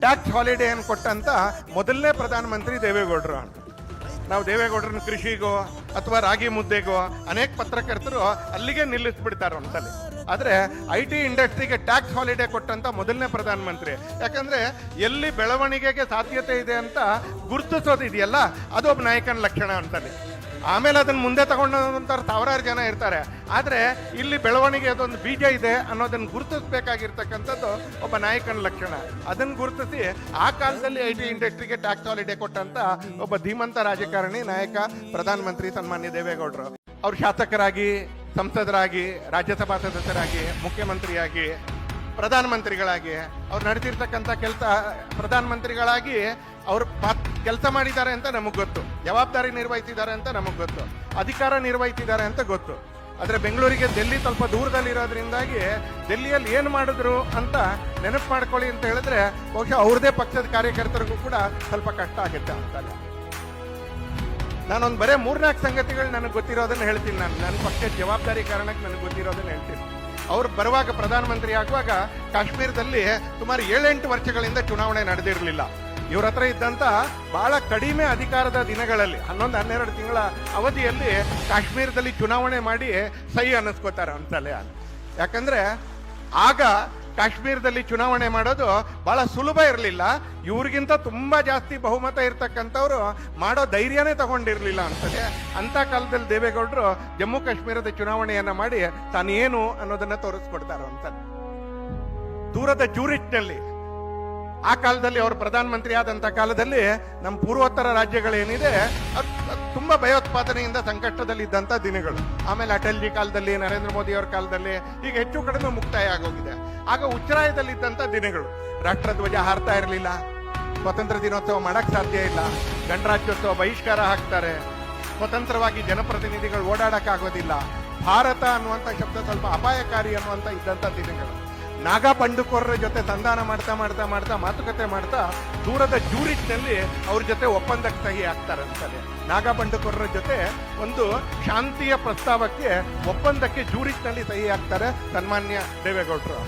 Tax ಹಾಲಿಡೇಯನ್ನು ಕೊಟ್ಟಂತ ಮೊದಲನೇ ಪ್ರಧಾನಮಂತ್ರಿ ದೇವೇಗೌಡರು ಅಂತ. ನಾವು ದೇವೇಗೌಡರನ್ನ ಕೃಷಿಗೋ ಅಥವಾ ರಾಗಿ ಮುದ್ದೆಗೋ ಅನೇಕ ಪತ್ರಕರ್ತರು ಅಲ್ಲಿಗೆ ನಿಲ್ಲಿಸ್ಬಿಡ್ತಾರೆ ಅಂತಲ್ಲಿ. ಆದರೆ IT ಇಂಡಸ್ಟ್ರಿಗೆ ಟ್ಯಾಕ್ಸ್ ಹಾಲಿಡೇ ಕೊಟ್ಟಂತ ಮೊದಲನೇ ಪ್ರಧಾನಮಂತ್ರಿ. ಯಾಕಂದ್ರೆ ಎಲ್ಲಿ ಬೆಳವಣಿಗೆಗೆ ಸಾಧ್ಯತೆ ಇದೆ ಅಂತ ಗುರುತಿಸೋದು ಇದೆಯಲ್ಲ, ಅದೊಬ್ಬ ನಾಯಕನ ಲಕ್ಷಣ ಅಂತಲ್ಲಿ. ಆಮೇಲೆ ಅದನ್ನ ಮುಂದೆ ತಗೊಂಡಂತ ಸಾವಿರಾರು ಜನ ಇರ್ತಾರೆ. ಆದರೆ ಇಲ್ಲಿ ಬೆಳವಣಿಗೆ ಅದೊಂದು ಬೀಜ ಇದೆ ಅನ್ನೋದನ್ನು ಗುರುತಿಸಬೇಕಾಗಿರ್ತಕ್ಕಂಥದ್ದು ಒಬ್ಬ ನಾಯಕನ ಲಕ್ಷಣ. ಅದನ್ನು ಗುರುತಿಸಿ ಆ ಕಾಲದಲ್ಲಿ IT ಇಂಡಸ್ಟ್ರಿಗೆ ಟ್ಯಾಕ್ಸ್ ಹಾಲಿಡೇ ಕೊಟ್ಟಂತ ಒಬ್ಬ ಧೀಮಂತ ರಾಜಕಾರಣಿ ನಾಯಕ ಪ್ರಧಾನಮಂತ್ರಿ ಸನ್ಮಾನ್ಯ ದೇವೇಗೌಡರು. ಅವ್ರು ಶಾಸಕರಾಗಿ, ಸಂಸದರಾಗಿ, ರಾಜ್ಯಸಭಾ ಸದಸ್ಯರಾಗಿ, ಮುಖ್ಯಮಂತ್ರಿಯಾಗಿ, ಪ್ರಧಾನಮಂತ್ರಿಗಳಾಗಿ ಅವ್ರು ನಡೆದಿರ್ತಕ್ಕಂಥ ಪ್ರಧಾನಮಂತ್ರಿಗಳಾಗಿ ಅವ್ರು ಕೆಲಸ ಮಾಡಿದ್ದಾರೆ ಅಂತ ನಮಗೆ ಗೊತ್ತು, ಜವಾಬ್ದಾರಿ ನಿರ್ವಹಿಸಿದ್ದಾರೆ ಅಂತ ನಮಗೆ ಗೊತ್ತು, ಅಧಿಕಾರ ನಿರ್ವಹಿಸಿದ್ದಾರೆ ಅಂತ ಗೊತ್ತು. ಆದರೆ ಬೆಂಗಳೂರಿಗೆ ದಿಲ್ಲಿ ಸ್ವಲ್ಪ ದೂರದಲ್ಲಿರೋದ್ರಿಂದಾಗಿ ದಿಲ್ಲಿಯಲ್ಲಿ ಏನು ಮಾಡಿದ್ರು ಅಂತ ನೆನಪು ಮಾಡ್ಕೊಳ್ಳಿ ಅಂತ ಹೇಳಿದ್ರೆ ಬಹುಶಃ ಅವ್ರದೇ ಪಕ್ಷದ ಕಾರ್ಯಕರ್ತರಿಗೂ ಕೂಡ ಸ್ವಲ್ಪ ಕಷ್ಟ ಆಗುತ್ತೆ ಅಂತಾರೆ. ನಾನೊಂದು ಬರೇ 3-4 ಸಂಗತಿಗಳು ನನಗೆ ಗೊತ್ತಿರೋದನ್ನ ಹೇಳ್ತೀನಿ. ನನ್ನ ಪಕ್ಷದ ಜವಾಬ್ದಾರಿ ಕಾರಣಕ್ಕೆ ನನಗೆ ಗೊತ್ತಿರೋದನ್ನ ಹೇಳ್ತೀನಿ. ಅವ್ರು ಬರುವಾಗ ಪ್ರಧಾನಮಂತ್ರಿ ಆಗುವಾಗ ಕಾಶ್ಮೀರದಲ್ಲಿ ಸುಮಾರು 7-8 ವರ್ಷಗಳಿಂದ ಚುನಾವಣೆ ನಡೆದಿರಲಿಲ್ಲ. ಇವ್ರ ಹತ್ರ ಇದ್ದಂತ ಬಹಳ ಕಡಿಮೆ ಅಧಿಕಾರದ ದಿನಗಳಲ್ಲಿ 11-12 ತಿಂಗಳ ಅವಧಿಯಲ್ಲಿ ಕಾಶ್ಮೀರದಲ್ಲಿ ಚುನಾವಣೆ ಮಾಡಿ ಸೈ ಅನ್ನಿಸ್ಕೋತಾರೆ ಅಂತಲೇ. ಯಾಕಂದ್ರೆ ಆಗ ಕಾಶ್ಮೀರದಲ್ಲಿ ಚುನಾವಣೆ ಮಾಡೋದು ಬಹಳ ಸುಲಭ ಇರಲಿಲ್ಲ. ಇವ್ರಿಗಿಂತ ತುಂಬಾ ಜಾಸ್ತಿ ಬಹುಮತ ಇರ್ತಕ್ಕಂಥವ್ರು ಮಾಡೋ ಧೈರ್ಯನೇ ತಗೊಂಡಿರ್ಲಿಲ್ಲ ಅಂತದೆ. ಅಂತ ಕಾಲದಲ್ಲಿ ದೇವೇಗೌಡರು ಜಮ್ಮು ಕಾಶ್ಮೀರದ ಚುನಾವಣೆಯನ್ನ ಮಾಡಿ ತಾನೇನು ಅನ್ನೋದನ್ನ ತೋರಿಸ್ಕೊಡ್ತಾರ ಅಂತ. ದೂರದ ಜೂರಿಚ್ನಲ್ಲಿ ಆ ಕಾಲದಲ್ಲಿ ಅವರು ಪ್ರಧಾನಮಂತ್ರಿ ಆದಂತ ಕಾಲದಲ್ಲಿ ನಮ್ಮ ಪೂರ್ವೋತ್ತರ ರಾಜ್ಯಗಳೇನಿದೆ ತುಂಬಾ ಭಯೋತ್ಪಾದನೆಯಿಂದ ಸಂಕಷ್ಟದಲ್ಲಿದ್ದಂತ ದಿನಗಳು. ಆಮೇಲೆ ಅಟಲ್ಜಿ ಕಾಲದಲ್ಲಿ, ನರೇಂದ್ರ ಮೋದಿ ಅವರ ಕಾಲದಲ್ಲಿ ಈಗ ಹೆಚ್ಚು ಕಡಿಮೆ ಮುಕ್ತಾಯ ಆಗೋಗಿದೆ. ಆಗ ಉಚ್ಚರಾಯದಲ್ಲಿದ್ದಂತ ದಿನಗಳು. ರಾಷ್ಟ್ರಧ್ವಜ ಹಾರ್ತಾ ಇರಲಿಲ್ಲ, ಸ್ವಾತಂತ್ರ್ಯ ದಿನೋತ್ಸವ ಮಾಡಕ್ ಸಾಧ್ಯ ಇಲ್ಲ, ಗಣರಾಜ್ಯೋತ್ಸವ ಬಹಿಷ್ಕಾರ ಹಾಕ್ತಾರೆ, ಸ್ವತಂತ್ರವಾಗಿ ಜನಪ್ರತಿನಿಧಿಗಳು ಓಡಾಡಕ್ ಆಗೋದಿಲ್ಲ, ಭಾರತ ಅನ್ನುವಂತ ಶಬ್ದ ಸ್ವಲ್ಪ ಅಪಾಯಕಾರಿ ಅನ್ನುವಂತ ಇದ್ದಂತ ದಿನಗಳು. ನಾಗಾ ಬಂಡುಕೋರರ ಜೊತೆ ಸಂಧಾನ ಮಾಡ್ತಾ ಮಾಡ್ತಾ ಮಾಡ್ತಾ ಮಾತುಕತೆ ಮಾಡ್ತಾ ದೂರದ ಜೂರಿಚ್ನಲ್ಲಿ ಅವ್ರ ಜೊತೆ ಒಪ್ಪಂದಕ್ಕೆ ಸಹಿ ಆಗ್ತಾರಂತಲೇ. ನಾಗಾ ಬಂಡುಕೋರರ ಜೊತೆ ಒಂದು ಶಾಂತಿಯ ಪ್ರಸ್ತಾವಕ್ಕೆ ಒಪ್ಪಂದಕ್ಕೆ ಜೂರಿಚ್ನಲ್ಲಿ ಸಹಿ ಆಗ್ತಾರೆ ಸನ್ಮಾನ್ಯ ದೇವೇಗೌಡರು.